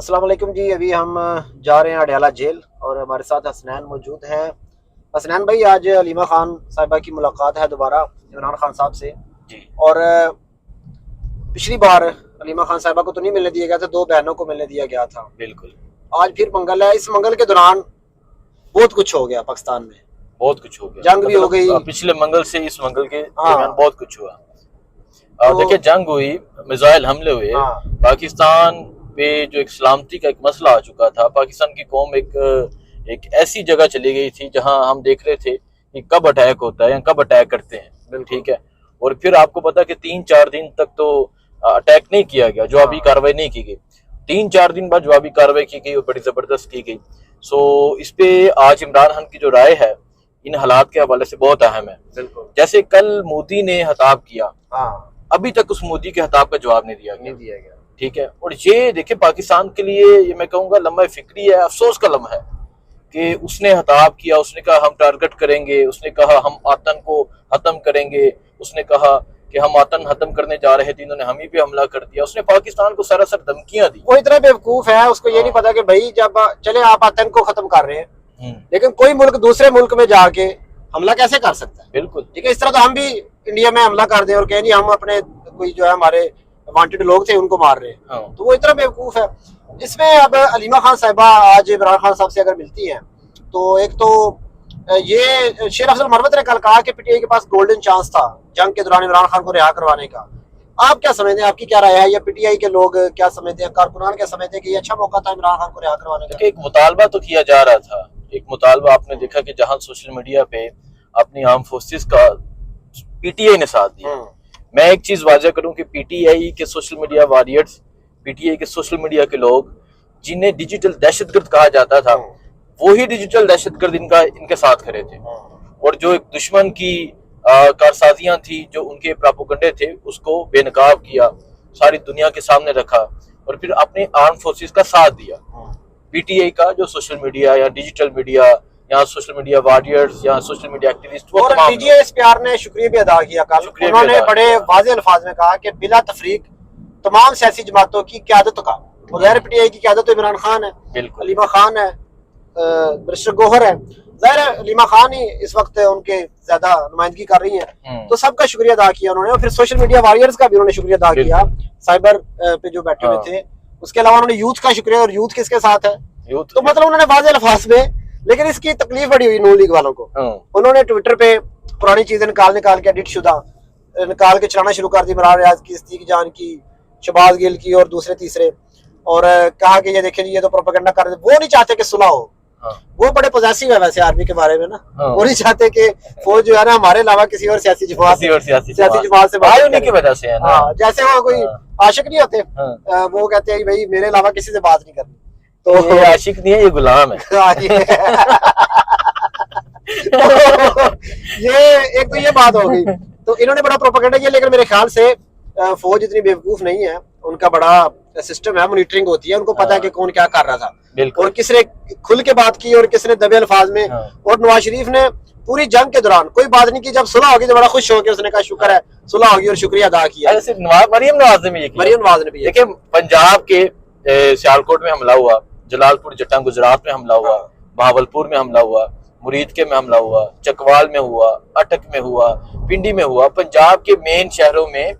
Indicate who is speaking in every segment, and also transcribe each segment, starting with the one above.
Speaker 1: अस्सलाम वालेकुम जी। अभी हम जा रहे हैं अडयाला जेल और हमारे साथ हसनैन मौजूद हैं। हसनैन भाई, आज अलीमा खान साहिबा की मुलाकात है दोबारा इमरान खान साहब से।
Speaker 2: जी
Speaker 1: और पिछली बार अलीमा खान साहिबा को तो नहीं मिलने दिया गया था, दो बहनों को मिलने दिया गया था।
Speaker 2: बिल्कुल।
Speaker 1: आज फिर मंगल है। इस मंगल के दौरान बहुत कुछ हो गया पाकिस्तान में।
Speaker 2: बहुत कुछ हो गया,
Speaker 1: जंग भी हो गई।
Speaker 2: पिछले मंगल से इस मंगल के
Speaker 1: हाँ।
Speaker 2: दरमियान बहुत कुछ हुआ।
Speaker 1: तो
Speaker 2: देखिए, जंग हुई, मिसाइल हमले हुए।
Speaker 1: हाँ।
Speaker 2: पाकिस्तान पे जो एक सलामती का एक मसला आ चुका था, पाकिस्तान की कौम एक ऐसी जगह चली गई थी जहां हम देख रहे थे कि कब अटैक होता है या कब अटैक करते हैं। ठीक है। और फिर आपको पता कि 3-4 दिन तक तो अटैक नहीं किया गया, जवाबी कार्रवाई नहीं की गई। 3-4 दिन बाद जवाबी कार्रवाई की गई और बड़ी जबरदस्त की गई। सो इस पे आज इमरान खान की जो राय है इन हालात के हवाले से बहुत अहम है।
Speaker 1: बिल्कुल।
Speaker 2: जैसे कल मोदी ने खिताब किया,
Speaker 1: हाँ।
Speaker 2: अभी तक उस मोदी के खिताब का जवाब नहीं दिया
Speaker 1: गया।
Speaker 2: ठीक है। और ये देखिए, पाकिस्तान के लिए ये मैं कहूंगा लम्हा फिक्री है, अफसोस का लम्हा है कि उसने खिताब किया, उसने कहा हम टारगेट करेंगे, उसने कहा हम आतंक को खत्म करेंगे, उसने कहा कि हम आतंक खत्म करने जा रहे थे, इन्होंने हम ही पे हमला कर दिया। उसने पाकिस्तान को सरासर धमकियां दी।
Speaker 1: वो इतना बेवकूफ है, उसको ये नहीं पता कि भाई जब चले आप आतंक को खत्म कर रहे हैं, लेकिन कोई मुल्क दूसरे मुल्क में जाके हमला कैसे कर सकता है।
Speaker 2: बिल्कुल।
Speaker 1: ठीक है। इस तरह तो हम भी इंडिया में हमला कर दें और कहें जी हम अपने कोई जो है हमारे वांटेड लोग थे उनको मार रहे हैं।
Speaker 2: हाँ।
Speaker 1: तो वो इतना बेवकूफ है। इसमें अब अलीमा खान साहिबा आज इमरान खान साहब से अगर मिलती हैं तो एक तो ये शेर अफजल मरवत ने कल कहा कि पीटीआई के पास गोल्डन चांस था जंग के दौरान इमरान खान को रिहा करवाने का। आप क्या समझते हैं, आपकी क्या राय है, या पीटीआई के लोग क्या समझते हैं, कारकुनान क्या समझते हैं कि ये अच्छा मौका था इमरान खान को रिहा करवाने का?
Speaker 2: एक मुतालबा तो किया जा रहा था, एक मुतालबा आपने देखा कि जहां सोशल मीडिया पे अपनी आर्म फोर्सेस का पीटीआई ने साथ दिया। मैं एक चीज वाजह करूं कि पीटीआई के सोशल मीडिया वॉरियर्स, पीटीआई के सोशल मीडिया के लोग जिन्हें डिजिटल दहशतगर्द कहा जाता था, वो ही डिजिटल दहशतगर्द इनके साथ खड़े थे। और जो एक दुश्मन की कारसाजियां थी, जो उनके प्रोपेगेंडे थे, उसको बेनकाब किया, सारी दुनिया के सामने रखा और फिर अपने आर्म फोर्सेस का साथ दिया। पीटीआई का जो सोशल मीडिया या डिजिटल मीडिया या सोशल मीडिया वॉरियर्स या सोशल मीडिया एक्टिविस्ट,
Speaker 1: और डीजीएसपीआर ने शुक्रिया भी अदा किया कल। उन्होंने बड़े वाज़ेह अल्फाज में कहा कि बिला तफरीक तमाम सियासी जमातों की क़यादत का, ज़ाहिर पीटीआई की क़यादत तो इमरान खान है, अलीमा खान है, बैरिस्टर गौहर है, ज़ाहिर अलीमा खान ही इस वक्त उनके ज्यादा नुमाइंदगी कर रही है। तो सबका शुक्रिया अदा किया उन्होंने। और फिर सोशल मीडिया वॉरियर्स का भी उन्होंने शुक्रिया अदा किया, साइबर पे जो बैठे हुए थे। उसके अलावा उन्होंने यूथ का शुक्रिया, और यूथ किसके साथ है, तो मतलब उन्होंने वाज़ेह अल्फाज में, लेकिन इसकी तकलीफ बड़ी हुई नून लीग वालों को। उन्होंने ट्विटर पे पुरानी चीजें निकाल के एडिट शुदा निकाल के चलाना शुरू कर दी, इमरान रियाज की, सिद्दीक जान की, शहबाज गिल की और दूसरे तीसरे, और कहा कि ये देखें ये तो प्रोपेगेंडा कर रहे थे। वो नहीं चाहते कि सुलह हो। वो बड़े पॉजिटिव है वैसे आर्मी के बारे में ना। वो नहीं चाहते कि फौज जो है ना हमारे अलावा किसी और सियासी जमात से बात
Speaker 2: उन्हीं की वजह से है ना।
Speaker 1: जैसे वो कोई आशिक नहीं होते, वो कहते हैं भाई मेरे अलावा किसी से बात नहीं करनी। तो
Speaker 2: ये आशिक नहीं है, ये गुलाम है।
Speaker 1: ये एक तो ये बात हो गई। तो इन्होंने बड़ा प्रोपेगेंडा किया, लेकिन मेरे ख्याल से फौज इतनी बेवकूफ नहीं है, उनका बड़ा सिस्टम है, मॉनिटरिंग होती है, उनको पता है कि कौन क्या कर रहा था और किसने खुल के बात की और किसने दबे अल्फाज में। और नवाज शरीफ ने पूरी जंग के दौरान कोई बात नहीं की, जब सुलह होगी तो बड़ा खुश होकर उसने कहा शुक्र है सुलह होगी, और शुक्रिया अदा किया।
Speaker 2: मरियम नवाज ने भी देखिए, पंजाब के सियालकोट में हमला हुआ, जलालपुर जट्टा गुजरात में हमला हुआ, बहावलपुर में हमला हुआ, मुरीदके में हमला हुआ, चकवाल में हुआ, अटक में हुआ, पिंडी में हुआ। पंजाब के मेन शहरों में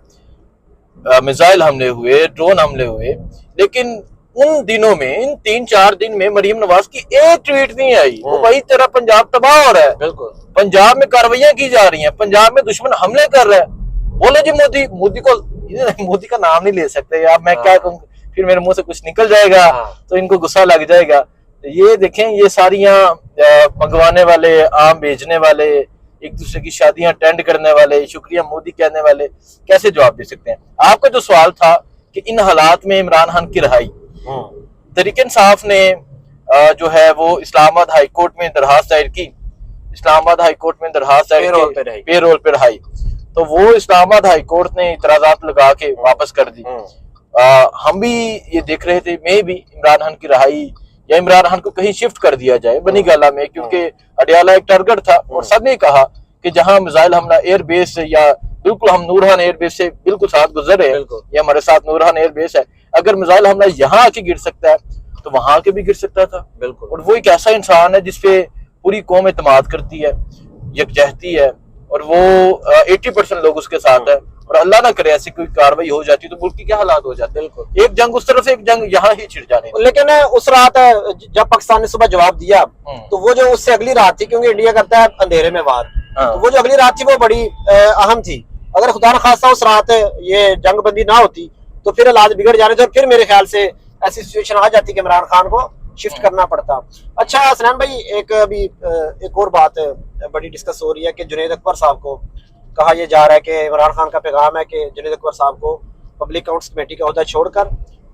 Speaker 2: मिसाइल हमले हुए, ड्रोन हमले हुए, लेकिन उन दिनों में, इन 3-4 दिन में मरियम नवाज की एक ट्वीट नहीं आई। वो भाई तेरा पंजाब तबाह हो रहा है, बिल्कुल पंजाब में कार्रवाइयां की जा रही हैं, पंजाब में दुश्मन हमले कर रहा है। बोले जी मोदी का नाम नहीं ले सकते आप, मैं क्या कहूँ, फिर मेरे मुंह से कुछ निकल जाएगा तो इनको गुस्सा लग जाएगा। तो ये देखें, ये सारियां मंगवाने वाले, आम भेजने वाले, एक दूसरे की शादियां अटेंड करने वाले, शुक्रिया मोदी कहने वाले कैसे जवाब दे सकते हैं? आपका जो सवाल था कि इन हालात में इमरान खान की रिहाई, तहरीक इंसाफ ने जो है वो इस्लामाबाद हाई कोर्ट में दरखास्त दायर की, इस्लामाबाद हाई कोर्ट में दरखास्त दायर की पेरोल पे रिहाई, तो वो इस्लामाबाद हाई कोर्ट ने इतराजात लगा के वापस कर दी। हम भी ये देख रहे थे, मैं भी इमरान खान की रिहाई या इमरान खान को कहीं शिफ्ट कर दिया जाए बनी गाला में, क्योंकि अडयाला एक टारगेट था और सब ने कहा कि जहां मिसाइल हमला एयरबेस या बिल्कुल हम नूरहान एयरबेस से बिल्कुल साथ गुजर रहे हैं, ये हमारे साथ नूरहान एयरबेस है, अगर मिसाइल हमला यहाँ आके गिर सकता है तो वहां आके भी गिर सकता था।
Speaker 1: बिल्कुल।
Speaker 2: और वो एक ऐसा इंसान है जिसपे पूरी कौम एतमाद करती है, यकजहती है, और वो 80% लोग उसके साथ है। और अल्लाह ना करे ऐसी कोई कार्रवाई हो जाती तो मुल्क की क्या हालात हो जाते। बिल्कुल। एक जंग उस तरफ से, एक जंग यहाँ ही छिड़ जाने।
Speaker 1: लेकिन उस रात जब पाकिस्तान ने सुबह जवाब दिया तो वो जो उससे अगली रात थी, क्योंकि इंडिया करता है अंधेरे में वार, तो वो जो अगली रात थी वो बड़ी अहम थी। अगर खुदा न खास्ता उस रात ये जंग बंदी ना होती तो फिर हालात बिगड़ जाने थे और फिर मेरे ख्याल से ऐसी सिचुएशन आ जाती कि इमरान खान को शिफ्ट करना पड़ता। अच्छा हसनैन भाई, एक और बात बड़ी डिस्कस हो रही है कि जुनैद अकबर साहब को कहा यह जा रहा है कि इमरान खान का पैगाम है कि जुनैद अकबर साहब को पब्लिक अकाउंट्स कमेटी का ओहदा छोड़कर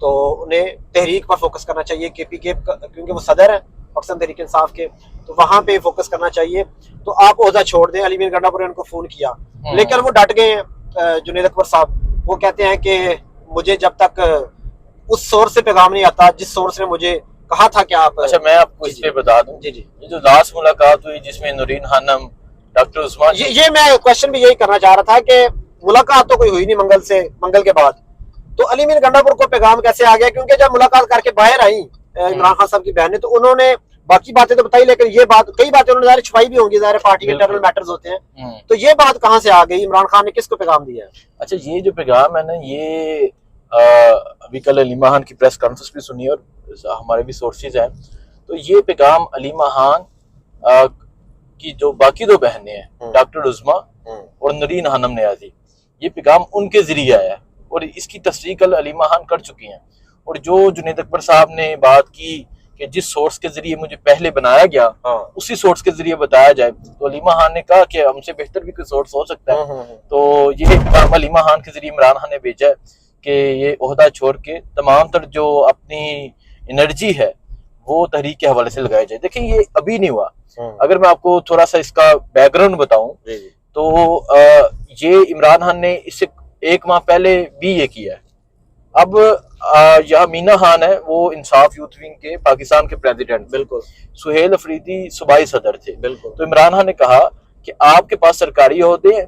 Speaker 1: तो उन्हें तहरीक पर फोकस करना चाहिए, KPK क्योंकि वो सदर है पाकिस्तान तहरीक इंसाफ के, तो वहां पे फोकस करना चाहिए। तो आप ओहदा छोड़ दें। अली मीर गंडापुर ने उनको फोन किया लेकिन वो डट गए हैं जुनैद अकबर साहब। वो कहते हैं कि मुझे जब तक उस सोर्स से पैगाम नहीं आता जिस सोर्स ने मुझे कहा था कि आप।
Speaker 2: अच्छा, मैं आपको इस पे बता दूं,
Speaker 1: जी
Speaker 2: ये जो लास्ट मुलाकात हुई जिसमें नूरीन खानम, डॉक्टर उस्मान,
Speaker 1: ये मैं क्वेश्चन भी यही करना चाह रहा था कि मुलाकात तो कोई हुई नहीं मंगल के बाद, तो अली मीर गंडापुर को पैगाम कैसे आ गया? क्योंकि जब मुलाकात करके बाहर आई इमरान खान साहब की बहन ने, तो उन्होंने बाकी बातें तो बताई, लेकिन ये बात, कई बातें उन्होंने ज़ाहिर छुपाई भी होंगी, ज़ाहिर पार्टी के इंटरनल मैटर्स होते हैं, तो ये बात कहाँ से आ गई? इमरान खान ने किसको पैगाम दिया है? अच्छा,
Speaker 2: ये जो पैगाम है ना, ये अभी कल अलीमा खान की प्रेस कॉन्फ्रेंस भी सुनी और हमारे भी सोर्सेज हैं, तो ये पैगाम अलीमा खान की जो बाकी दो बहनें हैं, डॉक्टर उज़्मा और नूरीन खानम नियाज़ी, ये पैगाम उनके जरिए आया है और इसकी तस्दीक कल अलीमा खान कर चुकी हैं। और जो जुनैद अकबर साहब ने बात की कि जिस सोर्स के जरिए मुझे पहले बनाया गया उसी सोर्स के जरिए बताया जाए, तो अलीमा खान ने कहा कि हमसे बेहतर भी कोई सोर्स हो सकता है। तो ये पैगाम अलीमा खान के जरिए इमरान खान ने भेजा है कि ये ओहदा छोड़ के तमाम तर जो अपनी एनर्जी है वो तहरीक के हवाले से लगाई जाए। देखिए, ये अभी नहीं हुआ। अगर मैं आपको थोड़ा सा इसका बैकग्राउंड बताऊं तो ये इमरान खान ने इससे 1 माह पहले भी ये किया है। अब यहाँ मीना खान है, वो इंसाफ यूथ विंग के पाकिस्तान के प्रेसिडेंट, बिल्कुल, सुहेल अफरीदी सूबाई सदर थे, बिल्कुल। तो इमरान खान ने कहा कि आपके पास सरकारी ओहदे हैं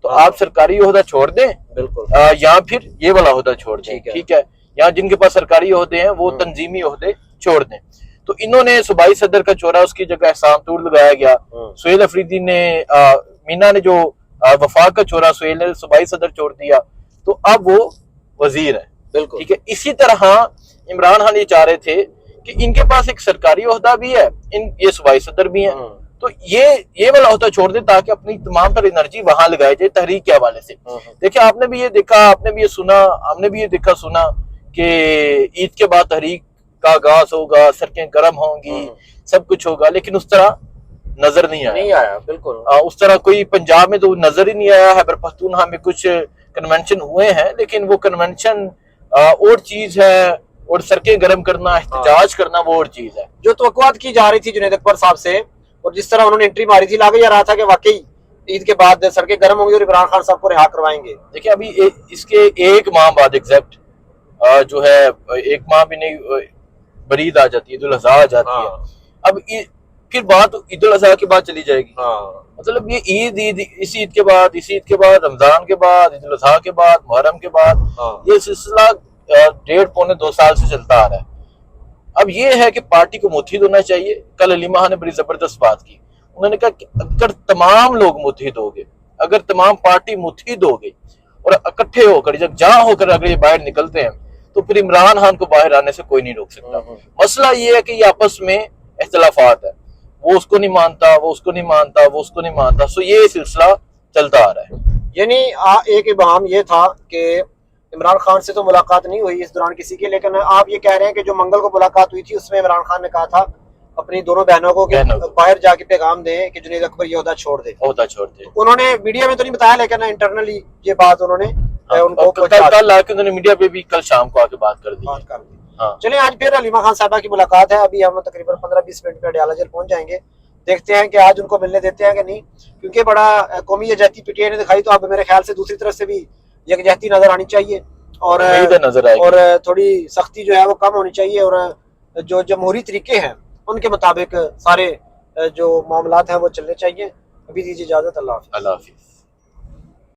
Speaker 2: तो आप सरकारी ओहदा छोड़ दें, बिल्कुल, या फिर ये वाला ओहदा छोड़ दें, ठीक है, यहाँ जिनके पास सरकारी ओहदे हैं वो तंजीमी ओहदे छोड़ दें। तो इन्होंने सूबाई सदर का छोड़ा, उसकी जगह एहसान तूर लगाया गया। सुहेल अफरीदी ने, मीना ने जो वफाक का छोड़ा, सुहेल ने सूबाई सदर छोड़ दिया, तो अब वो वजीर है, बिल्कुल, ठीक है। इसी तरह इमरान खान ये चाह रहे थे कि इनके पास एक सरकारी ओहदा भी है, ये सूबाई सदर भी हैं, तो ये वाला ओहदा छोड़ दे ताकि अपनी तमाम तर एनर्जी वहां लगाई जाए तहरीक के हवाले से। देखिए, आपने भी ये देखा, आपने भी ये सुना, हमने भी ये देखा सुना कि ईद के बाद तहरीक का आगाज होगा, सड़कें गर्म होंगी, सब कुछ होगा, लेकिन उस तरह नजर नहीं आया, बिल्कुल। उस तरह कोई पंजाब में तो नजर ही नहीं आया। खैबर पख्तूनख्वा में कुछ कन्वेंशन हुए हैं, लेकिन वो कन्वेंशन और चीज है और सड़कें गर्म करना, एहतजाज करना वो और चीज है। जो तवक्कुआत की जा रही थी जुनैद अकबर साहब से और जिस तरह उन्होंने एंट्री मारी थी, लगा रहा था कि वाकई ईद के बाद सड़कें गर्म होंगी और इमरान खान साहब को रिहा करवाएंगे। देखिए, अभी इसके 1 माह बाद एग्जैक्ट जो है 1 माह भी नहीं, बरीद आ जाती है, ईद उल अज़हा आ जाती है। अब फिर बात ईद उल अज़हा के बाद चली जाएगी। मतलब ये ईद इस ईद के बाद, इस ईद के बाद, रमजान के बाद, ईद उल अज़हा के बाद, मुहर्रम के बाद, ये सिलसिला 1.5-2 साल से चलता आ रहा है। अब ये है कि पार्टी को मुत्हिद होना चाहिए। कल अलीमा खान ने बड़ी जबरदस्त बात की, उन्होंने कहा कि अगर तमाम लोग मुत्हिद हो गए, अगर तमाम पार्टी मुत्हिद हो गई और इकट्ठे होकर जब जहां होकर अगर ये बाहर निकलते हैं तो फिर इमरान खान को बाहर आने से कोई नहीं रोक सकता। मसला ये है कि ये आपस में इख्तिलाफात है, वो उसको नहीं मानता, वो उसको नहीं मानता, वो उसको नहीं मानता, सो ये सिलसिला चलता आ रहा है। यानी एक इबाम ये था कि इमरान खान से तो मुलाकात नहीं हुई इस दौरान किसी की, लेकिन आप ये कह रहे हैं कि जो मंगल को मुलाकात हुई थी उसमें इमरान खान ने कहा था अपनी दोनों बहनों को बाहर जाके पैगाम दें कि जुनैद अकबर ये ओहदा छोड़ दे। उन्होंने मीडिया में तो नहीं बताया, लेकिन इंटरनली ये बात उन्होंने उनको कल आके उन्होंने मीडिया पे भी कल शाम को आके बात कर दी। चलिए, आज फिर अलीमा खान साहबा की मुलाकात है। अभी हम तकरीबन 15-20 मिनट में अडयाला जेल पहुंच जाएंगे। देखते हैं कि आज उनको मिलने देते हैं कि नहीं, क्योंकि बड़ा कौमी यकजहती पीटीआई ने दिखाई, तो अब मेरे ख्याल से दूसरी तरफ से भी यकजहती नजर आनी चाहिए और थोड़ी सख्ती जो है वो कम होनी चाहिए और जो जमहूरी तरीके हैं उनके मुताबिक सारे जो मामलात हैं वो चलने चाहिए। अभी दीजिए इजाजत। अल्लाह हाफिज़।